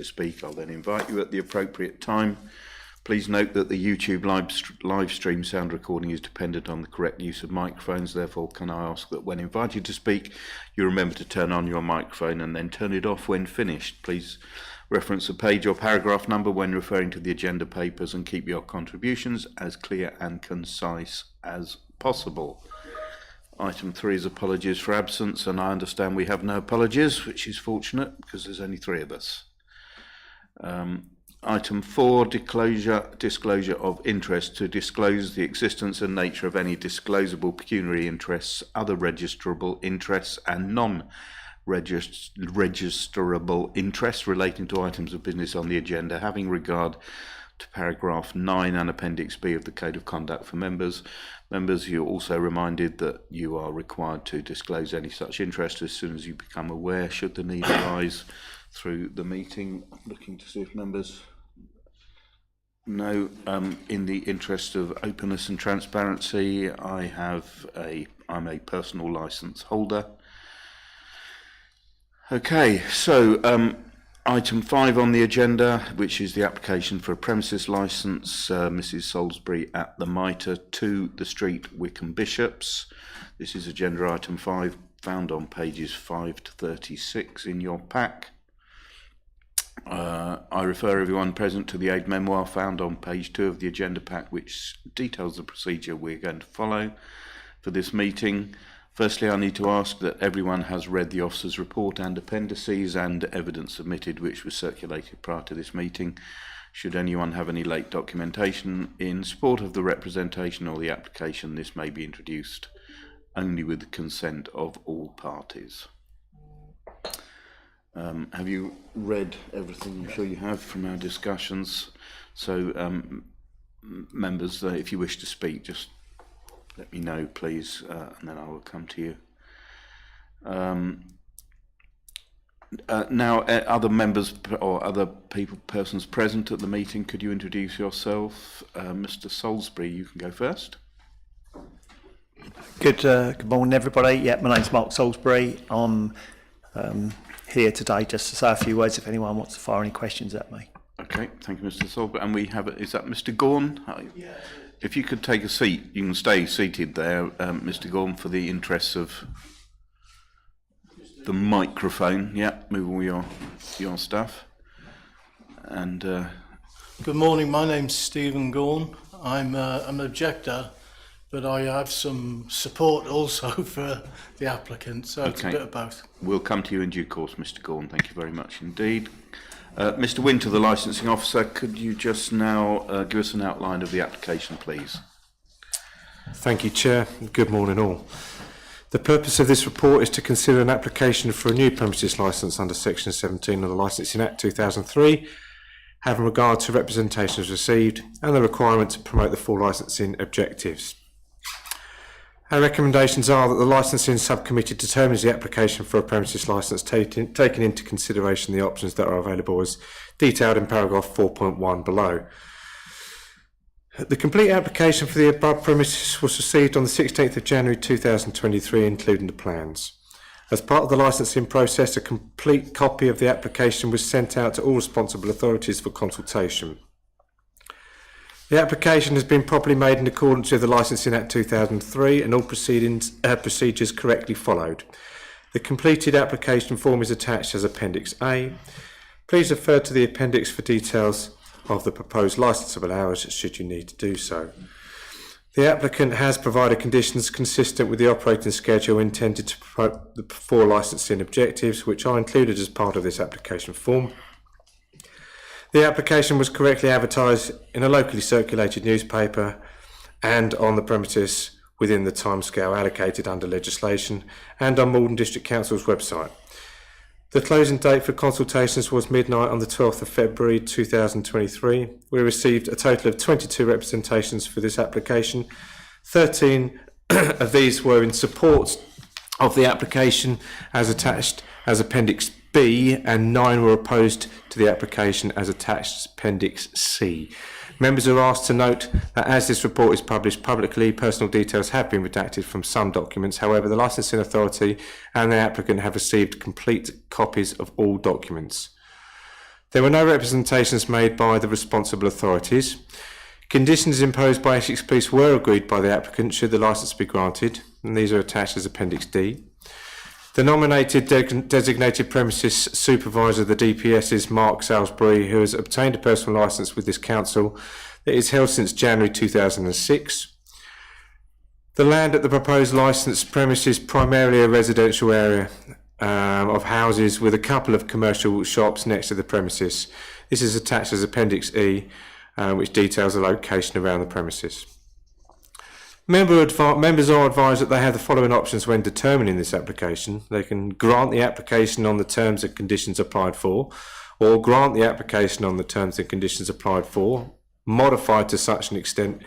to speak, I'll then invite you at the appropriate time. Please note that the YouTube live stream sound recording is dependent on the correct use of microphones. Therefore, can I ask that when invited to speak, you remember to turn on your microphone and then turn it off when finished. Please reference the page or paragraph number when referring to the agenda papers and keep your contributions as clear and concise as possible. Item 3 is apologies for absence, and I understand we have no apologies, which is fortunate because there's only 3 of us. Item 4, disclosure of interest, to disclose the existence and nature of any disclosable pecuniary interests, other registrable interests and non-registerable interests relating to items of business on the agenda, having regard to paragraph 9 and appendix B of the Code of Conduct for members. Members, you're also reminded that you are required to disclose any such interest as soon as you become aware, should the need arise through the meeting. Looking to see if members know. In the interest of openness and transparency, I'm a personal license holder. Okay, so item 5 on the agenda, which is the application for a premises licence, Mrs Salisbury at the Mitre, 2 the Street, Wickham Bishops. This is agenda item 5, found on pages 5 to 36 in your pack. I refer everyone present to the aid memoir found on page 2 of the agenda pack, which details the procedure we're going to follow for this meeting. Firstly, I need to ask that everyone has read the officer's report and appendices and evidence submitted, which was circulated prior to this meeting. Should anyone have any late documentation in support of the representation or the application, this may be introduced only with the consent of all parties. Have you read everything? I'm sure you have from our discussions. So, members, if you wish to speak, just let me know, please, and then I will come to you. Now, other members or other persons present at the meeting, could you introduce yourself? Mr. Salisbury, you can go first. Good morning, everybody. Yeah, my name's Mark Salisbury. I'm here today just to say a few words if anyone wants to fire any questions at me. Okay, thank you, Mr. Salisbury. And we have, is that Mr. Gorn? Yeah. If you could take a seat, you can stay seated there, Mr. Gorn, for the interests of the microphone. Yeah, move all your stuff. And good morning. My name's Stephen Gorn. I'm an objector, but I have some support also for the applicant, so okay. It's a bit of both. We'll come to you in due course, Mr. Gorn. Thank you very much indeed. Mr. Winter, the licensing officer, could you just now give us an outline of the application, please? Thank you, Chair. Good morning, all. The purpose of this report is to consider an application for a new premises licence under Section 17 of the Licensing Act 2003, having regard to representations received and the requirement to promote the full licensing objectives. Our recommendations are that the licensing subcommittee determines the application for a premises licence, taking into consideration the options that are available as detailed in paragraph 4.1 below. The complete application for the above premises was received on the 16th of January 2023, including the plans. As part of the licensing process, a complete copy of the application was sent out to all responsible authorities for consultation. The application has been properly made in accordance with the Licensing Act 2003 and all procedures correctly followed. The completed application form is attached as Appendix A. Please refer to the appendix for details of the proposed licensable hours should you need to do so. The applicant has provided conditions consistent with the operating schedule intended to promote the 4 licensing objectives, which are included as part of this application form. The application was correctly advertised in a locally circulated newspaper and on the premises within the timescale allocated under legislation and on Maldon District Council's website. The closing date for consultations was midnight on the 12th of February 2023. We received a total of 22 representations for this application. 13 of these were in support of the application as attached as Appendix B, and 9 were opposed to the application as attached as Appendix C. Members are asked to note that as this report is published publicly, personal details have been redacted from some documents. However, the licensing authority and the applicant have received complete copies of all documents. There were no representations made by the responsible authorities. Conditions imposed by Essex Police were agreed by the applicant should the licence be granted, and these are attached as Appendix D. The nominated designated premises supervisor of the DPS is Mark Salisbury, who has obtained a personal licence with this council that is held since January 2006. The land at the proposed licensed premise is primarily a residential area of houses with a couple of commercial shops next to the premises. This is attached as Appendix E, which details the location around the premises. Members are advised that they have the following options when determining this application. They can grant the application on the terms and conditions applied for, or grant the application on the terms and conditions applied for, modified to such an extent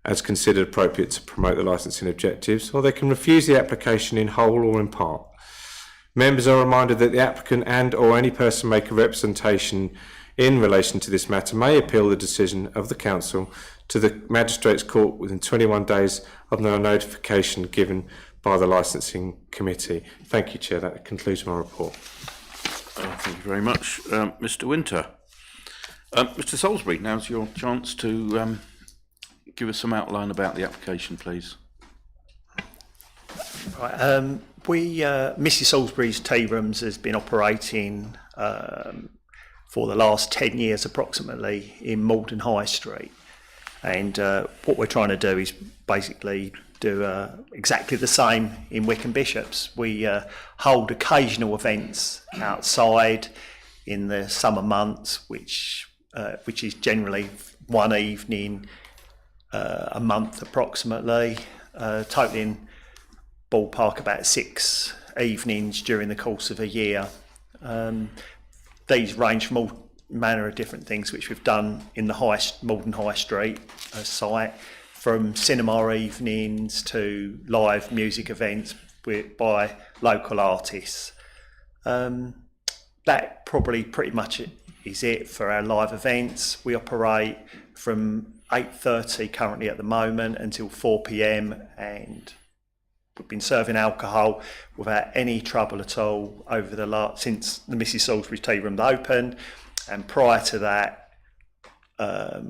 as considered appropriate to promote the licensing objectives, or they can refuse the application in whole or in part. Members are reminded that the applicant and or any person making representation in relation to this matter may appeal the decision of the council to the Magistrates Court within 21 days of the notification given by the licensing committee. Thank you, Chair. That concludes my report. Thank you very much, Mr. Winter. Mr. Salisbury, now's your chance to give us some outline about the application, please. Right, Mrs. Salisbury's tea rooms has been operating for the last 10 years approximately in Maldon High Street, and what we're trying to do is basically do exactly the same in Wickham Bishops. We hold occasional events outside in the summer months, which is generally one evening a month approximately, totaling ballpark about 6 evenings during the course of a year. These range from all manner of different things which we've done in the Maldon High Street site, from cinema evenings to live music events by local artists. That probably pretty much is it for our live events. We operate from 8:30 currently at the moment until 4 p.m, and we've been serving alcohol without any trouble at all over since the Mrs. Salisbury tea room opened, and prior to that, at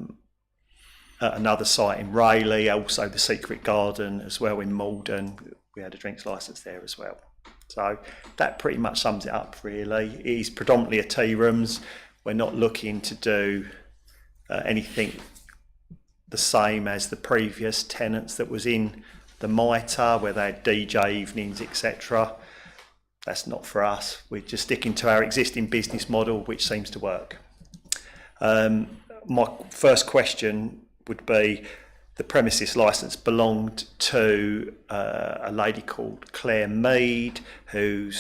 another site in Rayleigh, also the Secret Garden as well in Maldon, we had a drinks licence there as well. So that pretty much sums it up really. It is predominantly a tea rooms. We're not looking to do anything the same as the previous tenants that was in the Mitre, where they had DJ evenings, etc. That's not for us. We're just sticking to our existing business model, which seems to work. My first question would be, the premises licence belonged to a lady called Claire Mead, who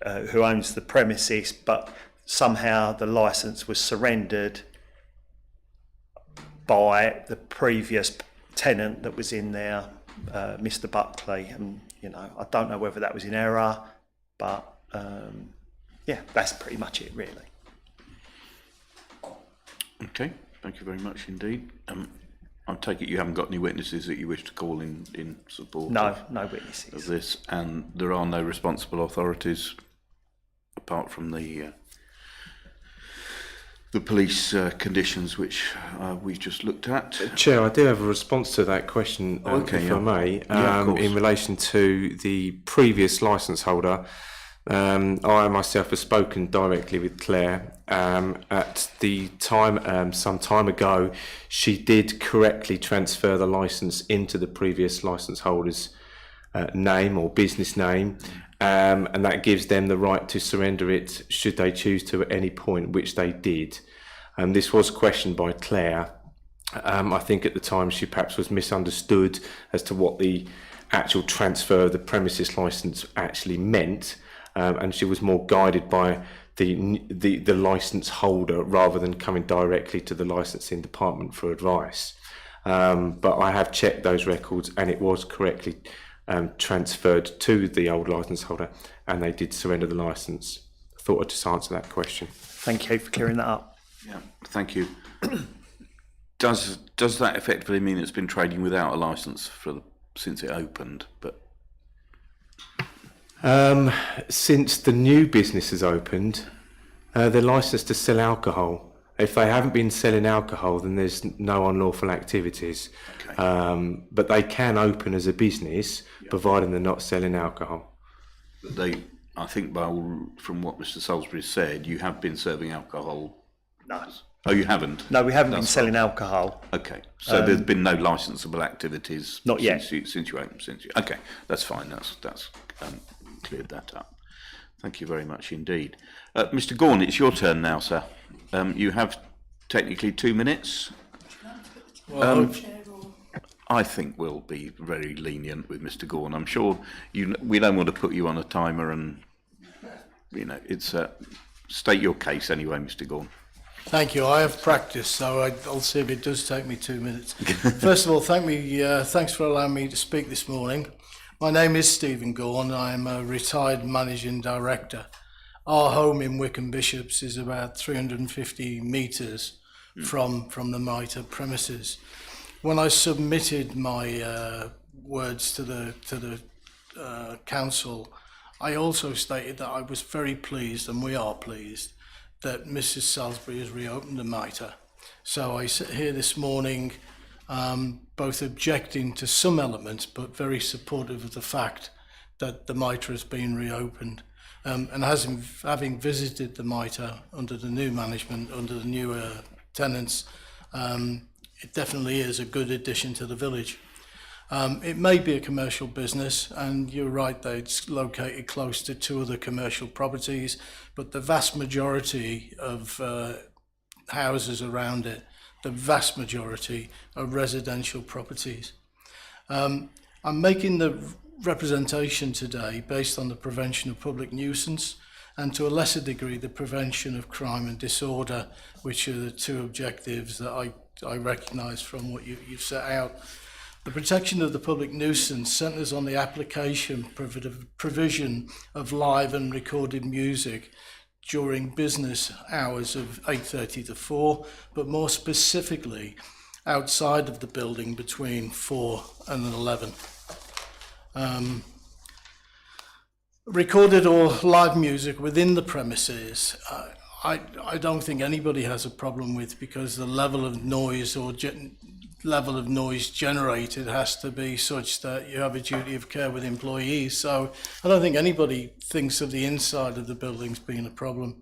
owns the premises, but somehow the licence was surrendered by the previous tenant that was in there, Mr. Buckley, and I don't know whether that was in error, but yeah, that's pretty much it really. Okay, thank you very much indeed. I take it you haven't got any witnesses that you wish to call in support No of witnesses. this, and there are no responsible authorities apart from the police conditions which we've just looked at. Chair, I do have a response to that question, if I may, in relation to the previous licence holder. I myself have spoken directly with Claire. At the time, some time ago, she did correctly transfer the licence into the previous licence holder's name or business name, and that gives them the right to surrender it should they choose to at any point, which they did. This was questioned by Claire. I think at the time she perhaps was misunderstood as to what the actual transfer of the premises licence actually meant, and she was more guided by the licence holder rather than coming directly to the licensing department for advice. But I have checked those records, and it was correctly transferred to the old licence holder, and they did surrender the licence. I thought I'd just answer that question. Thank you for clearing that up. Yeah, thank you. Does that effectively mean it's been trading without a licence since it opened? But since the new business has opened, They're licensed to sell alcohol. If they haven't been selling alcohol, then there's no unlawful activities. Okay. But they can open as a business, providing they're not selling alcohol. I think from what Mr. Salisbury said, you have been serving alcohol. No. Oh, you haven't? No, we haven't been selling alcohol. Okay, so there's been no licensable activities Not yet. since you opened. Okay, that's fine. That's cleared that up. Thank you very much indeed, Mr. Gorn. It's your turn now, sir. You have technically 2 minutes. I think we'll be very lenient with Mr. Gorn. I'm sure we don't want to put you on a timer, and it's state your case anyway, Mr. Gorn. Thank you. I have practiced, so I'll see if it does take me 2 minutes. First of all, thanks for allowing me to speak this morning. My name is Stephen Gorn. I'm a retired managing director. Our home in Wickham Bishops is about 350 metres from the Mitre premises. When I submitted my words to the council, I also stated that I was very pleased, and we are pleased, that Mrs. Salisbury has reopened the Mitre. So I sit here this morning both objecting to some elements but very supportive of the fact that the Mitre has been reopened. And having visited the Mitre under the new management, under the new tenants, it definitely is a good addition to the village. It may be a commercial business, and you're right that it's located close to 2 other commercial properties, but the vast majority of houses around it, the vast majority are residential properties. I'm making the representation today based on the prevention of public nuisance and to a lesser degree the prevention of crime and disorder, which are the 2 objectives that I recognise from what you've set out. The protection of the public nuisance centres on the application provision of live and recorded music during business hours of 8:30 to 4, but more specifically outside of the building between 4 and 11. Recorded or live music within the premises, I don't think anybody has a problem with, because the level of noise generated has to be such that you have a duty of care with employees. So I don't think anybody thinks of the inside of the buildings being a problem.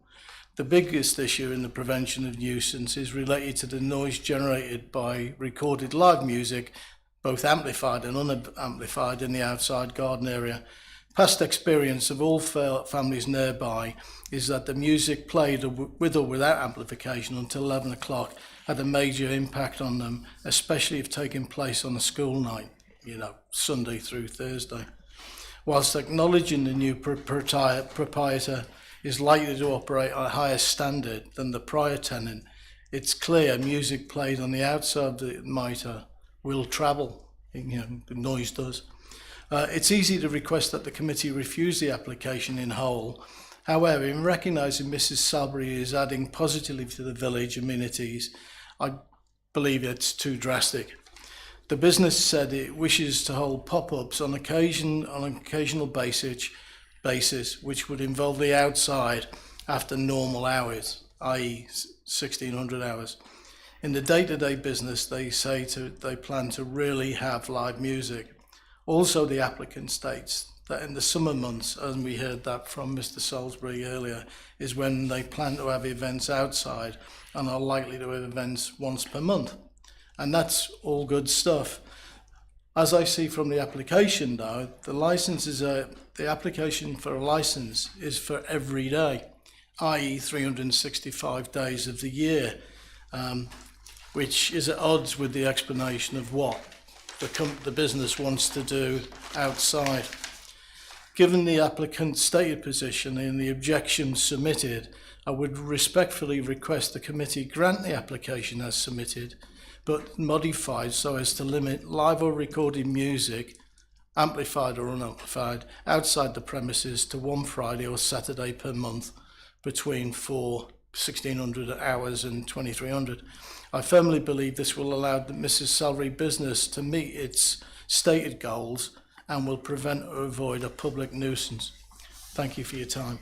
The biggest issue in the prevention of nuisance is related to the noise generated by recorded live music, both amplified and unamplified, in the outside garden area. Past experience of all families nearby is that the music played with or without amplification until 11 o'clock had a major impact on them, especially if taking place on a school night, Sunday through Thursday. Whilst acknowledging the new proprietor is likely to operate at a higher standard than the prior tenant, it's clear music played on the outside of the Mitre will travel, the noise does. It's easy to request that the committee refuse the application in whole. However, in recognising Mrs. Salisbury is adding positively to the village amenities, I believe it's too drastic. The business said it wishes to hold pop-ups on an occasional basis, which would involve the outside after normal hours, i.e. 1600 hours. In the day-to-day business, they plan to really have live music. Also, the applicant states that in the summer months, and we heard that from Mr. Salisbury earlier, is when they plan to have events outside and are likely to have events once per month. And that's all good stuff. As I see from the application though, the application for a license is for every day, i.e. 365 days of the year, which is at odds with the explanation of what the business wants to do outside. Given the applicant's stated position and the objections submitted, I would respectfully request the committee grant the application as submitted, but modified so as to limit live or recorded music, amplified or unamplified, outside the premises to 1 Friday or Saturday per month between 1600 hours and 2300. I firmly believe this will allow the Mrs. Salisbury business to meet its stated goals and will prevent or avoid a public nuisance. Thank you for your time.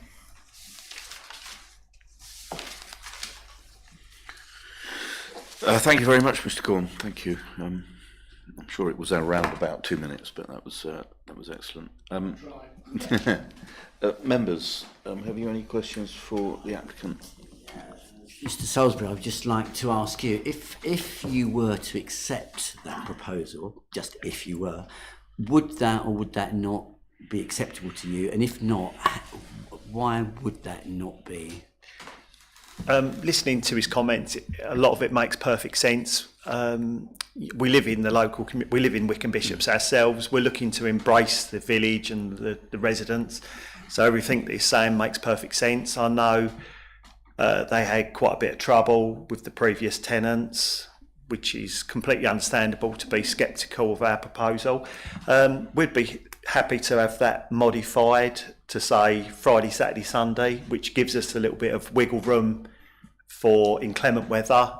Thank you very much, Mr. Corn. Thank you. I'm sure it was around about 2 minutes, but that was excellent. Members, have you any questions for the applicant? Mr. Salisbury, I would just like to ask you, if you were to accept that proposal, just if you were, would that or would that not be acceptable to you? And if not, why would that not be? Listening to his comments, a lot of it makes perfect sense. We live in the local community, we live in Wickham Bishops ourselves. We're looking to embrace the village and the residents. So everything that he's saying makes perfect sense. I know they had quite a bit of trouble with the previous tenants, which is completely understandable to be sceptical of our proposal. We'd be happy to have that modified to say Friday, Saturday, Sunday, which gives us a little bit of wiggle room for inclement weather.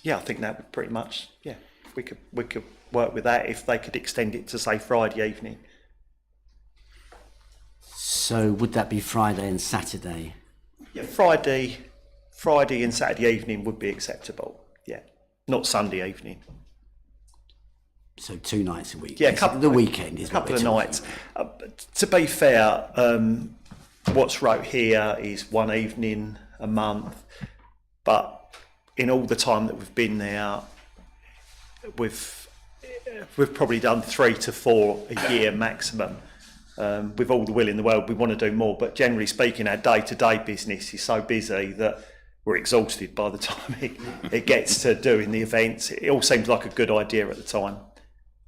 Yeah, I think that would pretty much, yeah, we could work with that if they could extend it to say Friday evening. So would that be Friday and Saturday? Yeah, Friday and Saturday evening would be acceptable. Yeah, not Sunday evening. So 2 nights a week. Yeah, the weekend is a couple of nights. To be fair, what's wrote here is 1 evening a month, but in all the time that we've been there, we've probably done 3 to 4 a year maximum. With all the will in the world, we want to do more, but generally speaking, our day-to-day business is so busy that we're exhausted by the time it gets to doing the events. It all seems like a good idea at the time.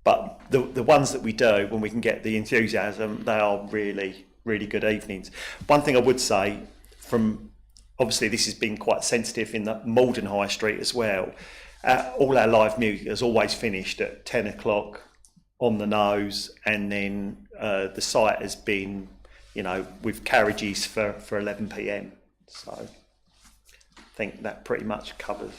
But the ones that we do, when we can get the enthusiasm, they are really, really good evenings. One thing I would say, obviously this has been quite sensitive in the Maldon High Street as well, all our live music has always finished at 10 o'clock on the nose, and then the site has been, with carriages for 11 p.m. So I think that pretty much covers.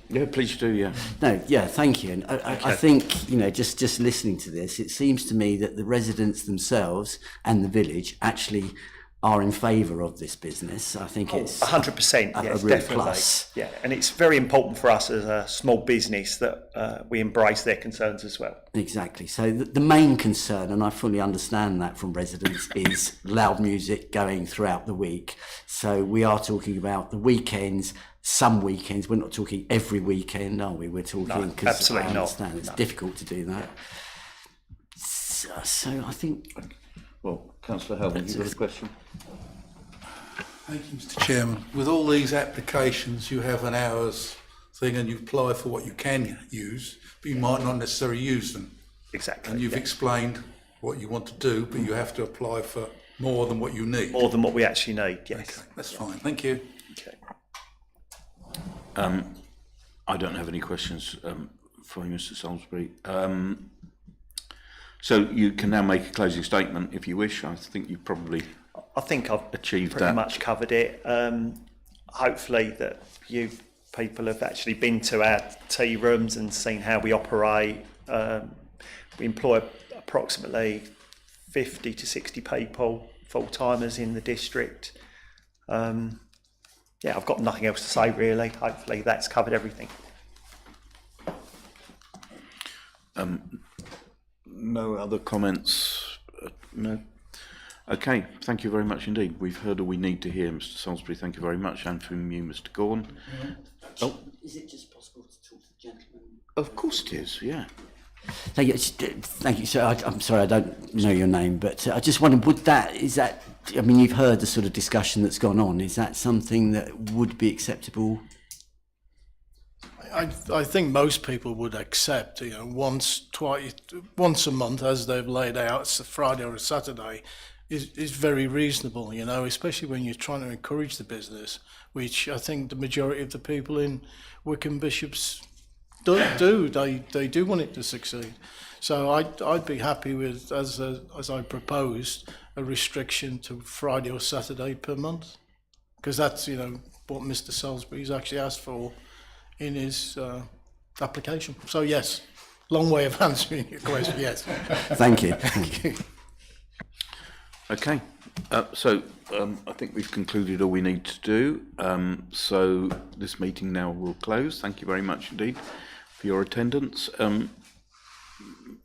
Yeah, please do, yeah. No, yeah, thank you. And I think, just listening to this, it seems to me that the residents themselves and the village actually are in favour of this business. I think it's 100%, yes, a real definitely. plus. Yeah, and it's very important for us as a small business that we embrace their concerns as well. Exactly. So the main concern, and I fully understand that from residents, is loud music going throughout the week. So we are talking about the weekends, some weekends. We're not talking every weekend, are we? We're talking, because absolutely I not. understand it's difficult to do that. So I think... Well, Councillor Helm, have you got a question? Thank you, Mr. Chairman. With all these applications, you have an hours thing and you apply for what you can use, but you might not necessarily use them. Exactly. And you've explained what you want to do, but you have to apply for more than what you need. More than what we actually need, yes. Okay, that's fine. Thank you. Okay. I don't have any questions for you, Mr. Salisbury. So you can now make a closing statement if you wish. I think you probably... I think I've achieved pretty that. much covered it. Hopefully that you people have actually been to our tea rooms and seen how we operate. We employ approximately 50 to 60 people, full-timers in the district. Yeah, I've got nothing else to say really. Hopefully that's covered everything. No other comments? No? Okay, thank you very much indeed. We've heard all we need to hear, Mr. Salisbury. Thank you very much. And from you, Mr. Gorn. Oh, Is it just possible to talk to the gentleman? of course it is, yeah. Thank you. So I'm sorry, I don't know your name, but I just wondered, I mean, you've heard the sort of discussion that's gone on. Is that something that would be acceptable? I think most people would accept, once a month, as they've laid out, it's a Friday or a Saturday, is very reasonable, especially when you're trying to encourage the business, which I think the majority of the people in Wickham Bishops do. They do want it to succeed. So I'd be happy with, as I proposed, a restriction to Friday or Saturday per month, because that's what Mr. Salisbury's actually asked for in his application. So yes, long way of answering your question. Yes. Thank you. Okay, I think we've concluded all we need to do. So this meeting now will close. Thank you very much indeed for your attendance.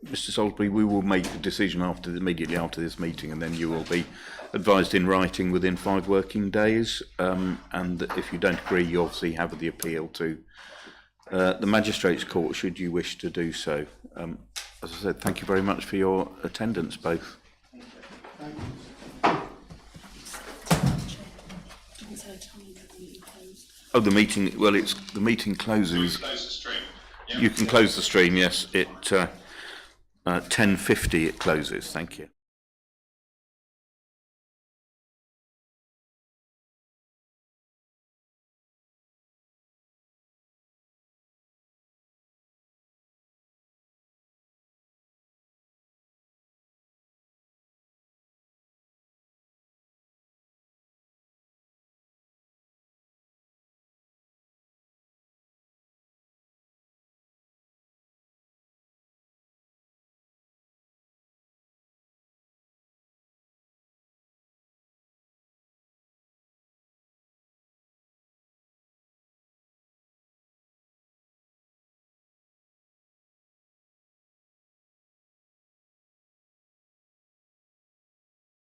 Mr. Salisbury, we will make a decision immediately after this meeting, and then you will be advised in writing within 5 working days. And if you don't agree, you obviously have the appeal to the Magistrates' Court, should you wish to do so. As I said, thank you very much for your attendance, both. Oh, the meeting. Well, the meeting closes. You can close the stream. Yes, 10:50 it closes. Thank you.